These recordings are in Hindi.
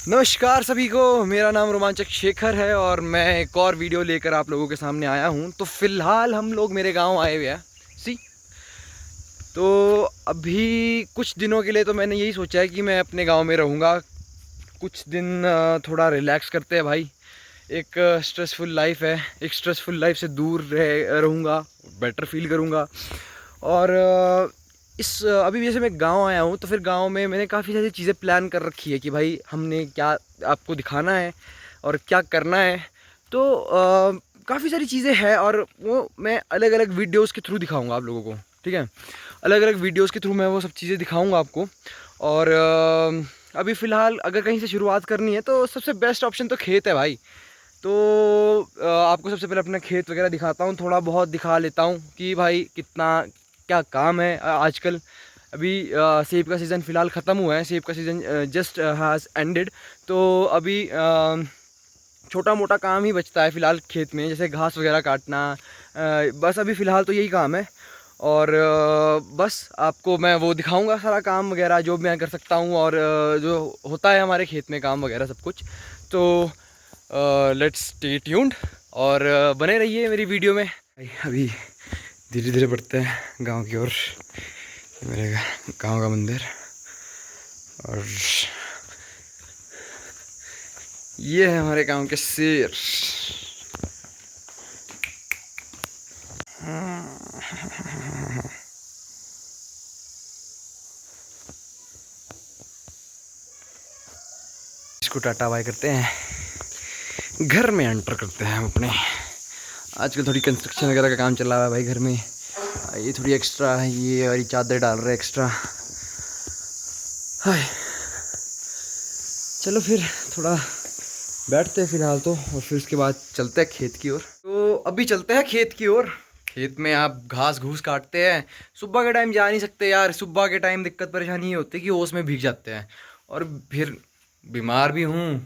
नमस्कार सभी को, मेरा नाम रोमांचक शेखर है और मैं एक और वीडियो लेकर आप लोगों के सामने आया हूं। तो फ़िलहाल हम लोग मेरे गांव आए हुए हैं। सी तो अभी कुछ दिनों के लिए तो मैंने यही सोचा है कि मैं अपने गांव में रहूंगा कुछ दिन। थोड़ा रिलैक्स करते हैं भाई। एक स्ट्रेसफुल लाइफ है, एक स्ट्रेसफुल लाइफ से दूर रहूँगा, बेटर फील करूँगा। और अभी जैसे मैं गांव आया हूँ तो फिर गांव में मैंने काफ़ी सारी चीज़ें प्लान कर रखी है कि भाई हमने क्या आपको दिखाना है और क्या करना है। तो काफ़ी सारी चीज़ें हैं और वो मैं अलग अलग वीडियोस के थ्रू दिखाऊंगा आप लोगों को। ठीक है, अलग अलग वीडियोस के थ्रू मैं वो सब चीज़ें दिखाऊंगा आपको। और अभी फ़िलहाल अगर कहीं से शुरुआत करनी है तो सबसे बेस्ट ऑप्शन तो खेत है भाई। तो आपको सबसे पहले अपना खेत वगैरह दिखाता हूँ, थोड़ा बहुत दिखा लेता हूँ कि भाई कितना क्या काम है आजकल। अभी सेब का सीज़न फ़िलहाल ख़त्म हुआ है, सेब का सीज़न जस्ट हैज़ एंडेड। तो अभी छोटा मोटा काम ही बचता है फ़िलहाल खेत में, जैसे घास वगैरह काटना। बस अभी फ़िलहाल तो यही काम है। और बस आपको मैं वो दिखाऊंगा सारा काम वगैरह जो मैं कर सकता हूँ और जो होता है हमारे खेत में काम वगैरह सब कुछ। तो लेट्स स्टे ट्यून्ड और बने रहिए मेरी वीडियो में। अभी धीरे धीरे बढ़ते हैं गांव की ओर। मेरे गांव का मंदिर और ये है हमारे गांव के शेर। इसको टाटा बाय करते हैं, घर में एंटर करते हैं हम अपने। आजकल थोड़ी कंस्ट्रक्शन वगैरह का काम चल रहा है भाई घर में। ये थोड़ी एक्स्ट्रा है, ये और ये चादर डाल रहे हैं एक्स्ट्रा। हाय, चलो फिर थोड़ा बैठते हैं फ़िलहाल तो, और फिर उसके बाद चलते हैं खेत की ओर। तो अभी चलते हैं खेत की ओर। खेत में आप घास घूस काटते हैं। सुबह के टाइम जा नहीं सकते यार, सुबह के टाइम दिक्कत परेशानी ये होती है कि ओस में भीग जाते हैं और फिर बीमार भी हूँ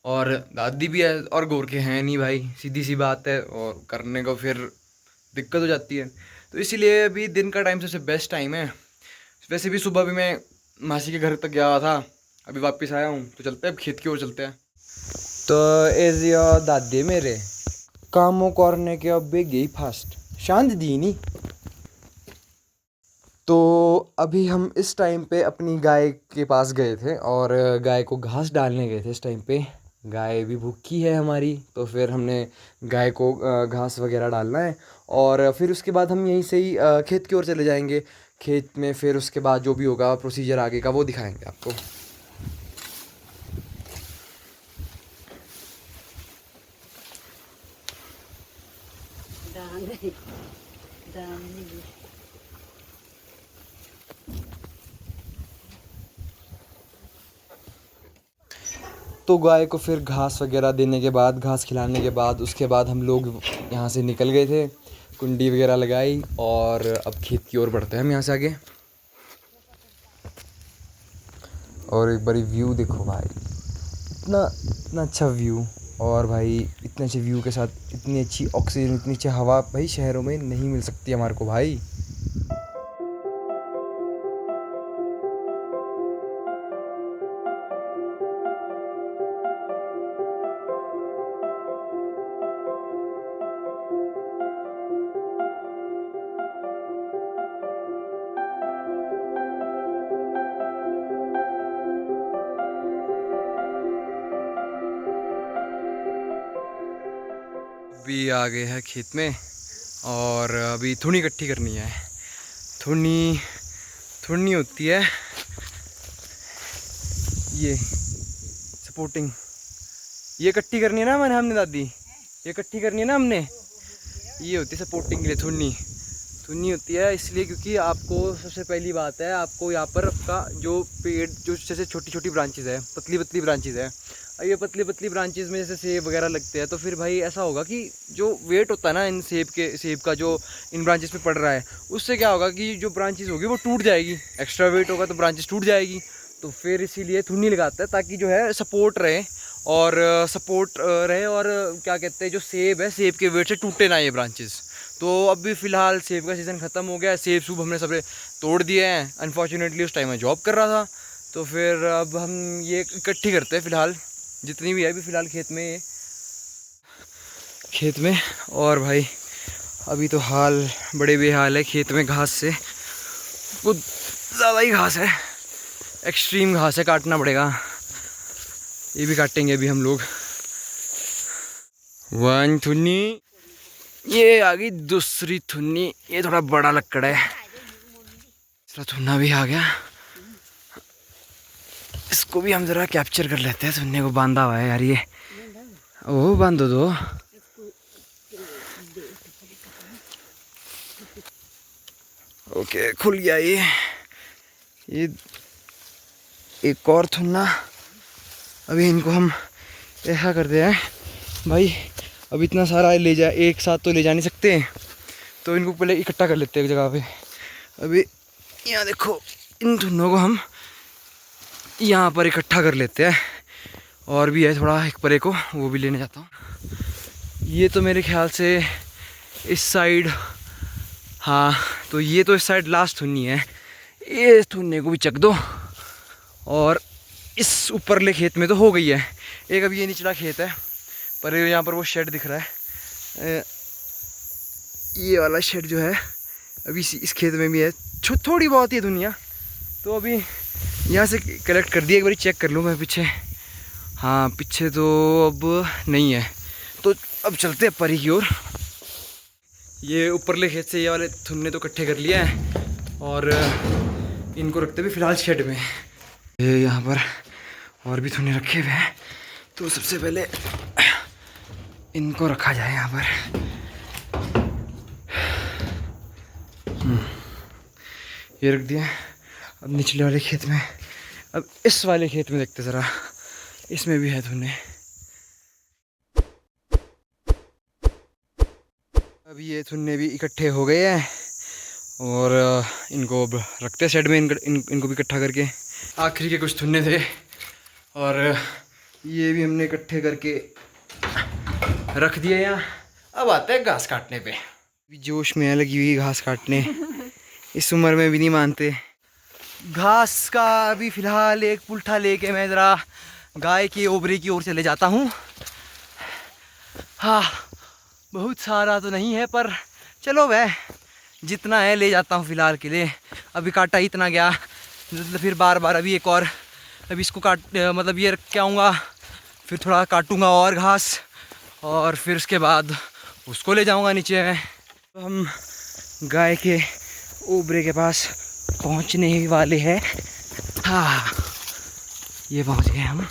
और दादी भी है और गोरखे हैं नहीं भाई, सीधी सी बात है, और करने को फिर दिक्कत हो जाती है। तो इसीलिए अभी दिन का टाइम सबसे बेस्ट टाइम है। वैसे भी सुबह भी मैं मासी के घर तक गया था, अभी वापस आया हूँ। तो चलते हैं, अब खेत की ओर चलते हैं। तो एज दादी मेरे कामों करने के अब गई फास्ट शांत दी नहीं। तो अभी हम इस टाइम पे अपनी गाय के पास गए थे और गाय को घास डालने गए थे। इस टाइम पे गाय भी भूखी है हमारी, तो फिर हमने गाय को घास वगैरह डालना है और फिर उसके बाद हम यहीं से ही खेत की ओर चले जाएंगे। खेत में फिर उसके बाद जो भी होगा प्रोसीजर आगे का वो दिखाएंगे आपको। तो गाय को फिर घास वगैरह देने के बाद, घास खिलाने के बाद, उसके बाद हम लोग यहाँ से निकल गए थे, कुंडी वगैरह लगाई और अब खेत की ओर बढ़ते हैं हम यहाँ से आगे। और एक बारी व्यू देखो भाई, इतना इतना अच्छा व्यू। और भाई इतने अच्छे व्यू के साथ इतनी अच्छी ऑक्सीजन, इतनी अच्छी हवा भाई शहरों में नहीं मिल सकती हमारे को भाई। अभी आ गए हैं खेत में और अभी थुनी इकट्ठी करनी है। थुनी थुनी होती है ये सपोर्टिंग, ये इकट्ठी करनी है ना हमने दादी, ये इकट्ठी करनी है ना हमने। ये होती है सपोर्टिंग के लिए थुनी। थुनी होती है इसलिए क्योंकि आपको सबसे पहली बात है, आपको यहाँ पर आपका जो पेड़, जो जैसे छोटी छोटी ब्रांचेज है, पतली पतली ब्रांचेज है, ये पतली पतली ब्रांचेज में जैसे सेब वगैरह लगते हैं, तो फिर भाई ऐसा होगा कि जो वेट होता है ना इन सेब का जो इन ब्रांचेज पे पड़ रहा है, उससे क्या होगा कि जो ब्रांचेज होगी वो टूट जाएगी। एक्स्ट्रा वेट होगा तो ब्रांचेज टूट जाएगी। तो फिर इसीलिए थुनी लगाता है ताकि जो है सपोर्ट रहे और सपोर्ट रहे और क्या कहते हैं, जो सेब है सेब के वेट से टूटे ना ये ब्रांचेस। तो अभी फ़िलहाल सेब का सीज़न ख़त्म हो गया है, सेब सूब हमने सब तोड़ दिए हैं। अनफॉर्चुनेटली उस टाइम मैं जॉब कर रहा था, तो फिर अब हम ये इकट्ठी करते हैं फ़िलहाल, जितनी भी है अभी फ़िलहाल खेत में। और भाई अभी तो हाल बड़े बेहाल है खेत में, घास से कुछ ज़्यादा ही घास है, एक्सट्रीम घास है, काटना पड़ेगा। ये भी काटेंगे अभी हम लोग। वन थुन्नी, ये आ गई दूसरी थुन्नी, ये थोड़ा बड़ा लक्कड़ है। दूसरा थुन्ना भी आ गया, इसको भी हम ज़रा कैप्चर कर लेते हैं। थुन्ने को बांधा हुआ है यार ये, ओह बांधो दो। ओके खुल गया ये एक और थुन्ना। अभी इनको हम ऐसा करते हैं भाई, अब इतना सारा ले जा एक साथ तो ले जा नहीं सकते, तो इनको पहले इकट्ठा कर लेते हैं एक जगह पे। अभी यहाँ देखो, इन थुन्नों को हम यहाँ पर इकट्ठा कर लेते हैं। और भी है थोड़ा एक परे को, वो भी लेने जाता हूँ। ये तो मेरे ख्याल से इस साइड, हाँ तो ये तो इस साइड लास्ट थुन्नी है। ये थुन्ने को भी चक दो। और इस ऊपरले खेत में तो हो गई है एक। अब ये निचला खेत है, पर यहाँ पर वो शेड दिख रहा है, ये वाला शेड जो है अभी इस खेत में भी है, थोड़ी बहुत ही दुनिया। तो अभी यहाँ से कलेक्ट कर दिया, एक बार चेक कर लूँ मैं पीछे। हाँ पीछे तो अब नहीं है, तो अब चलते हैं परी की ओर। ये ऊपरले खेत से ये वाले थुन्ने तो इकट्ठे कर लिया है, और इनको रखते भी फ़िलहाल शेड में। ये यहाँ पर और भी थुन्ने रखे हुए हैं, तो सबसे पहले इनको रखा जाए यहाँ पर। ये रख दिया। अब निचले वाले खेत में, अब इस वाले खेत में देखते ज़रा, इसमें भी है थुन्ने। अब ये थुन्ने भी इकट्ठे हो गए हैं, और इनको अब रखते हैं शेड में। इनको भी इकट्ठा करके, आखिरी के कुछ थुन्ने थे, और ये भी हमने इकट्ठे करके रख दिए यहाँ। अब आते हैं घास काटने पे। अभी जोश में लगी हुई घास काटने, इस उम्र में भी नहीं मानते। घास का अभी फ़िलहाल एक पुल्ठा लेके मैं ज़रा गाय के ओबरे की ओर चले जाता हूँ। हाँ बहुत सारा तो नहीं है, पर चलो वह जितना है ले जाता हूँ फ़िलहाल के लिए। अभी काटा ही इतना गया, फिर बार बार अभी एक और, अभी इसको मतलब ये रख के आऊँगा, फिर थोड़ा काटूँगा और घास, और फिर उसके बाद उसको ले जाऊँगा नीचे में। तो हम गाय के ओबरे के पास पहुँचने ही वाले हैं। हाँ ये पहुँच गए हम।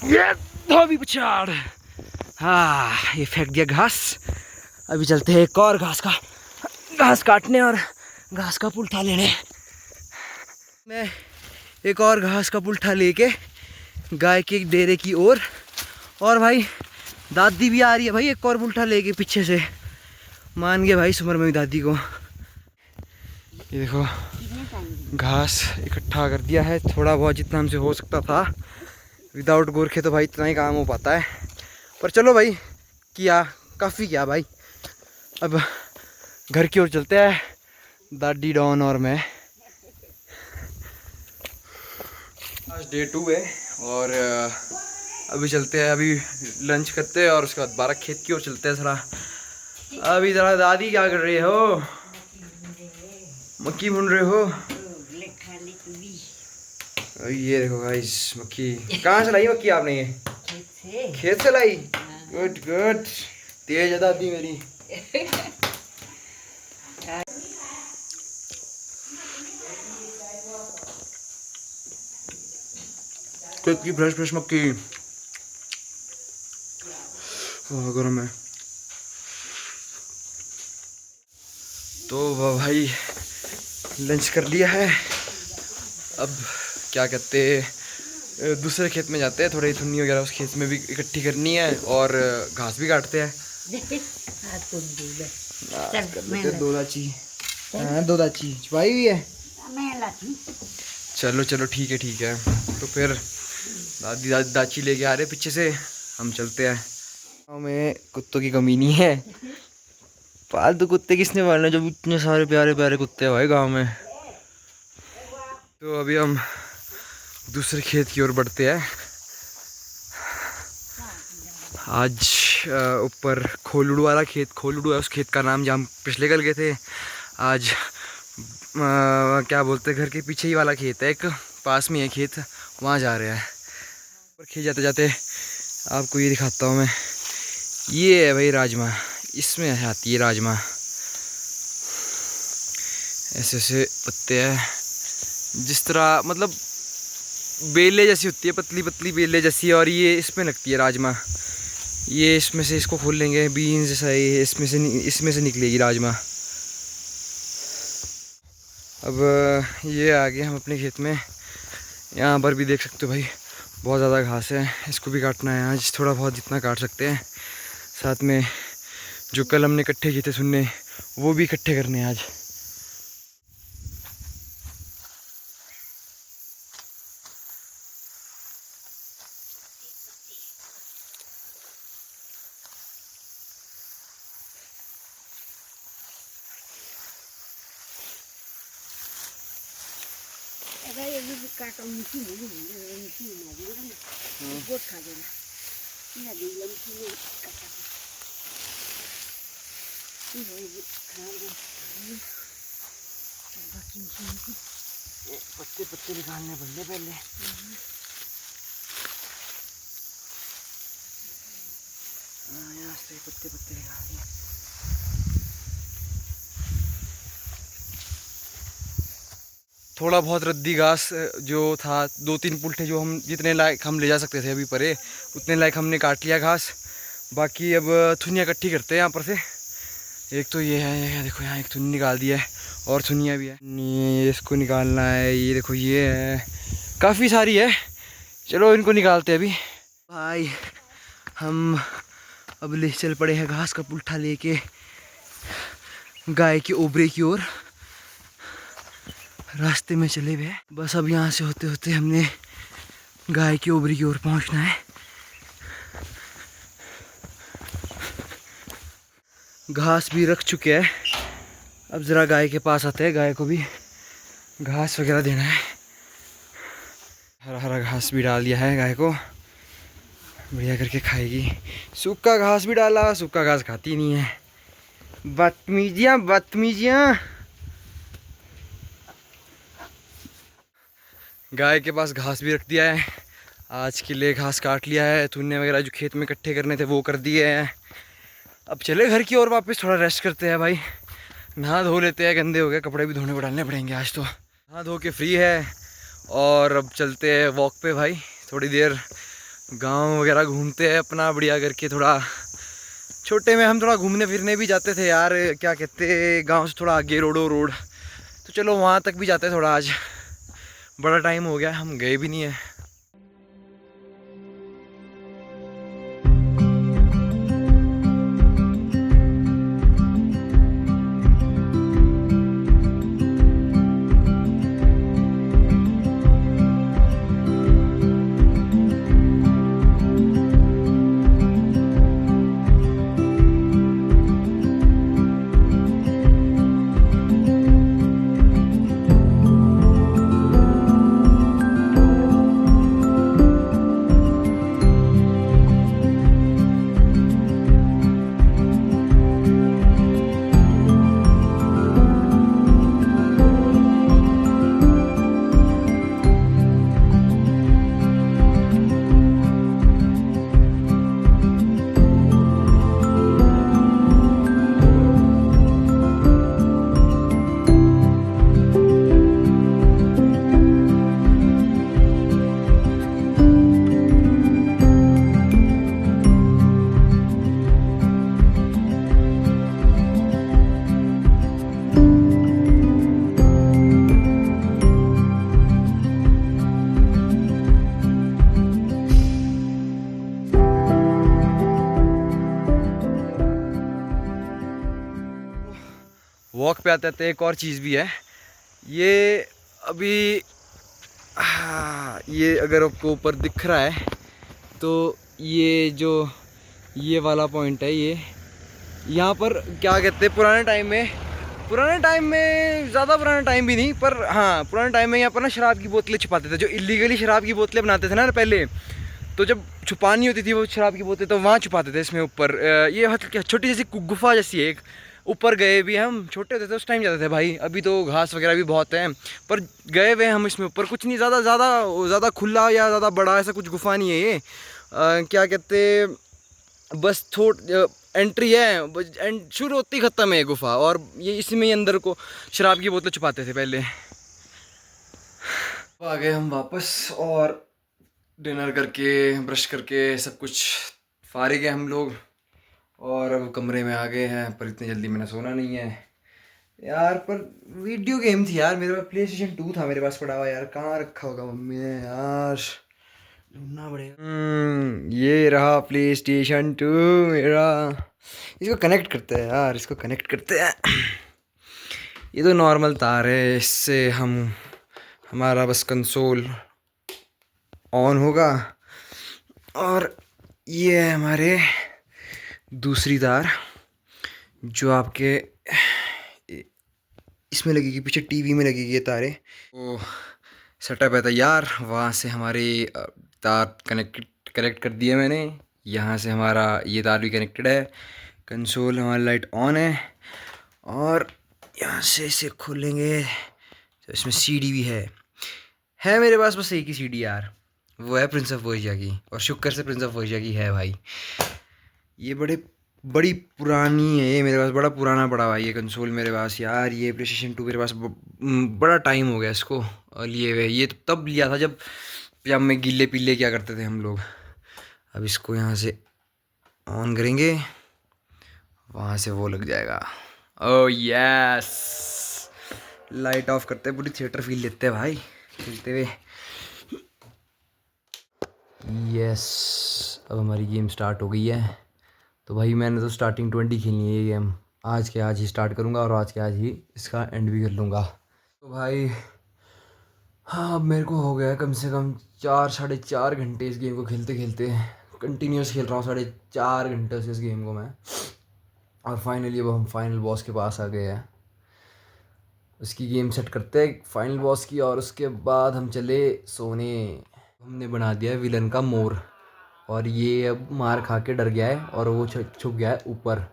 ये धोबी पछाड़, हाँ ये फेंक दिया घास। अभी चलते हैं एक और घास काटने और घास का पुल्ठा लेने। मैं एक और घास का पुल्ठा लेके गाय के डेरे की ओर, और भाई दादी भी आ रही है भाई एक और पुल्ठा लेके पीछे से। मान गए भाई इस उम्र में भी दादी को। ये देखो घास इकट्ठा कर दिया है, थोड़ा बहुत जितना हमसे हो सकता था। विदाउट गोरखे तो भाई इतना ही काम हो पाता है, पर चलो भाई किया, काफ़ी किया भाई। अब घर की ओर चलते हैं, दादी डॉन और मैं। आज डे 2 है, और अभी चलते हैं, अभी लंच करते हैं और उसके बाद 12 खेत की ओर चलते हैं ज़रा। अभी ज़रा दादी क्या कर रही हो? मक्की भून रहे हो? ये देखो गाइस, मक्की कहाँ से लाई मक्की आपने? ये खेत से लाई। गुड गुड, तेज है दादी मेरी। खेत की फ्रेश फ्रेश मक्की, गरम है। तो भाई लंच कर लिया है, अब क्या कहते दूसरे खेत में जाते हैं। थोड़ी थुन्नी वगैरह उस खेत में भी इकट्ठी करनी है, और घास भी काटते हैं। दो दाची, हाँ 2 दाची छुपाई हुई है। चलो चलो ठीक है। तो फिर दादी दाची लेके आ रहे पीछे से, हम चलते हैं। गाँव में कुत्तों की कमी नहीं है, पालतू कुत्ते किसने पालने जब इतने सारे प्यारे प्यारे कुत्ते हैं भाई गांव में। तो अभी हम दूसरे खेत की ओर बढ़ते हैं। आज ऊपर खोलड़ू वाला खेत, खोलड़ू है उस खेत का नाम, जहाँ हम पिछले कल गए थे। आज क्या बोलते हैं, घर के पीछे ही वाला खेत है, एक पास में है खेत, वहाँ जा रहे हैं। और खेत जाते जाते आपको ये दिखाता हूँ मैं। ये है भाई राजमा, इसमें आती है राजमा। ऐसे ऐसे पत्ते हैं, जिस तरह मतलब बेले जैसी होती है, पतली पतली बेले जैसी, और ये इसमें लगती है राजमा। ये इसमें से इसको खोल लेंगे, बीन्स जैसा ये इसमें से निकलेगी राजमा। अब ये आ गए हम अपने खेत में। यहाँ पर भी देख सकते हो भाई बहुत ज़्यादा घास है, इसको भी काटना है आज, थोड़ा बहुत जितना काट सकते हैं। साथ में जो कल हमने इकट्ठे किए थे सुनने, वो भी इकट्ठे करने हैं आज। पत्ते पत्ते निकालने पड़े पहले। यहाँ से पत्ते पत्ते निकालने। थोड़ा बहुत रद्दी घास जो था, 2-3 पुल्ठे जो हम जितने लायक हम ले जा सकते थे अभी परे, उतने लायक हमने काट लिया घास। बाकी अब थुनिया इकट्ठी करते हैं यहाँ पर से। एक तो ये है, ये देखो यहाँ एक थुनी निकाल दिया है, और थुनिया भी है, ये इसको निकालना है। ये देखो ये है, काफ़ी सारी है। चलो इनको निकालते हैं अभी। भाई हम अब ले चल पड़े हैं घास का पुल्ठा लेके गाय के ओबरे की ओर। रास्ते में चले हुए, बस अब यहाँ से होते होते हमने गाय की ओबरी की ओर पहुँचना है। घास भी रख चुके हैं, अब ज़रा गाय के पास आते हैं, गाय को भी घास वगैरह देना है। हरा हरा घास भी डाल दिया है गाय को, बढ़िया करके खाएगी। सूखा घास भी डाला, सूखा घास खाती नहीं है। बदतमीजियाँ बदतमीजियाँ। गाय के पास घास भी रख दिया है, आज के लिए घास काट लिया है। थुन्ने वगैरह जो खेत में इकट्ठे करने थे वो कर दिए हैं। अब चले घर की ओर वापस, थोड़ा रेस्ट करते हैं भाई, नहा धो लेते हैं, गंदे हो गए कपड़े भी धोने को डालने पड़ेंगे आज तो। नहा धो के फ्री है और अब चलते हैं वॉक पे भाई, थोड़ी देर गांव वगैरह घूमते हैं अपना बढ़िया करके। थोड़ा छोटे में हम थोड़ा घूमने फिरने भी जाते थे यार, क्या कहते, गांव से थोड़ा आगे रोड, तो चलो वहाँ तक भी जाते हैं थोड़ा। आज बड़ा टाइम हो गया, हम गए भी नहीं है। वॉक पे आते थे, एक और चीज़ भी है। ये अभी ये अगर आपको ऊपर दिख रहा है तो ये जो ये वाला पॉइंट है, यहाँ पर क्या कहते हैं, पुराने टाइम में ज़्यादा पुराना टाइम भी नहीं, पर हाँ पुराने टाइम में यहाँ पर ना शराब की बोतलें छुपाते थे, जो इलीगली शराब की बोतलें बनाते थे ना पहले, तो जब छुपानी होती थी वो शराब की बोतलें तो वहाँ छुपाते थे इसमें ऊपर। ये मतलब छोटी जैसी गुफा जैसी है एक, ऊपर गए भी हम, छोटे होते थे उस टाइम जाते थे भाई, अभी तो घास वगैरह भी बहुत है, पर गए हुए हम इसमें ऊपर। कुछ नहीं ज़्यादा ज़्यादा ज़्यादा खुला या ज़्यादा बड़ा ऐसा कुछ गुफा नहीं है ये। क्या कहते, बस एंट्री है, एंड शुरू होती ख़त्म है ये गुफा, और ये इसी में ही अंदर को शराब की बोतलें छुपाते थे पहले। आ गए हम वापस, और डिनर करके ब्रश करके सब कुछ फारिग है हम लोग, और अब कमरे में आ गए हैं, पर इतनी जल्दी मैंने सोना नहीं है यार। पर वीडियो गेम थी यार मेरे पास, प्ले स्टेशन 2 था मेरे पास पड़ा हुआ यार, कहाँ रखा होगा मम्मी ने यार, ढूंढना पड़ेगा। ये रहा प्ले स्टेशन 2 मेरा, इसको कनेक्ट करते हैं यार, इसको कनेक्ट करते हैं। ये तो नॉर्मल तार है, इससे हमारा बस कंसोल ऑन होगा, और ये है हमारे दूसरी तार जो आपके इसमें लगेगी, पीछे टीवी में लगेगी ये तारें। तो सेटअप है तैयार, वहाँ से हमारी तार कनेक्ट कर दिए मैंने, यहाँ से हमारा ये तार भी कनेक्टेड है, कंसोल हमारी लाइट ऑन है, और यहाँ से इसे खोलेंगे तो इसमें सीडी भी है मेरे पास बस एक ही सीडी यार, वो है प्रिंस ऑफ पर्शिया की, और शुक्र से प्रिंस ऑफ पर्शिया की है भाई। ये बड़ी पुरानी है ये मेरे पास, बड़ा पुराना पड़ा हुआ है ये कंसोल मेरे पास यार। ये प्ले स्टेशन 2 मेरे पास बड़ा टाइम हो गया इसको लिए हुए, ये तो तब लिया था जब में गीले पीले क्या करते थे हम लोग। अब इसको यहाँ से ऑन करेंगे, वहाँ से वो लग जाएगा। ओह यस, लाइट ऑफ करते हैं, पूरी थिएटर फील लेते हैं भाई खेलते हुए। यस, अब हमारी गेम स्टार्ट हो गई है। तो भाई मैंने तो स्टार्टिंग 20 खेलनी है ये गेम, आज के आज ही स्टार्ट करूँगा, और आज के आज ही इसका एंड भी कर लूँगा। तो भाई हाँ, अब मेरे को हो गया कम से कम 4 साढ़े 4 घंटे इस गेम को खेलते खेलते, कंटिन्यूस खेल रहा हूँ 4.5 घंटे से इस गेम को मैं, और फाइनली अब हम फाइनल बॉस के पास आ गए हैं। उसकी गेम सेट करते हैं फाइनल बॉस की, और उसके बाद हम चले सोने। हमने बना दिया है विलन का मोर, और ये अब मार खा के डर गया है, और वो छुप गया है ऊपर।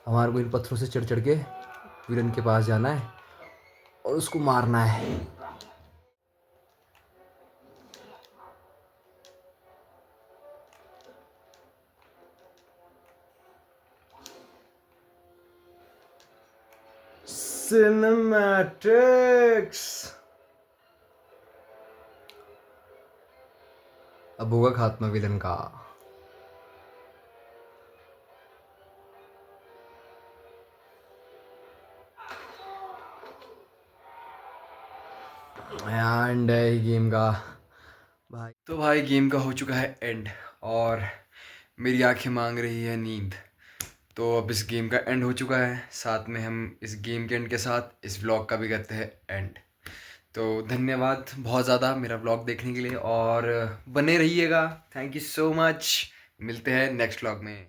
हमारे को इन पत्थरों से चढ़ चढ़ के विलन के पास जाना है और उसको मारना है। सिनेमैटिक्स, अब होगा खात्मा विलन का। एंड है गेम का भाई। तो भाई गेम का हो चुका है एंड, और मेरी आंखें मांग रही है नींद। तो अब इस गेम का एंड हो चुका है, साथ में हम इस गेम के एंड के साथ इस व्लॉग का भी करते हैं एंड। तो धन्यवाद बहुत ज़्यादा मेरा व्लॉग देखने के लिए, और बने रहिएगा। थैंक यू सो मच, मिलते हैं नेक्स्ट व्लॉग में।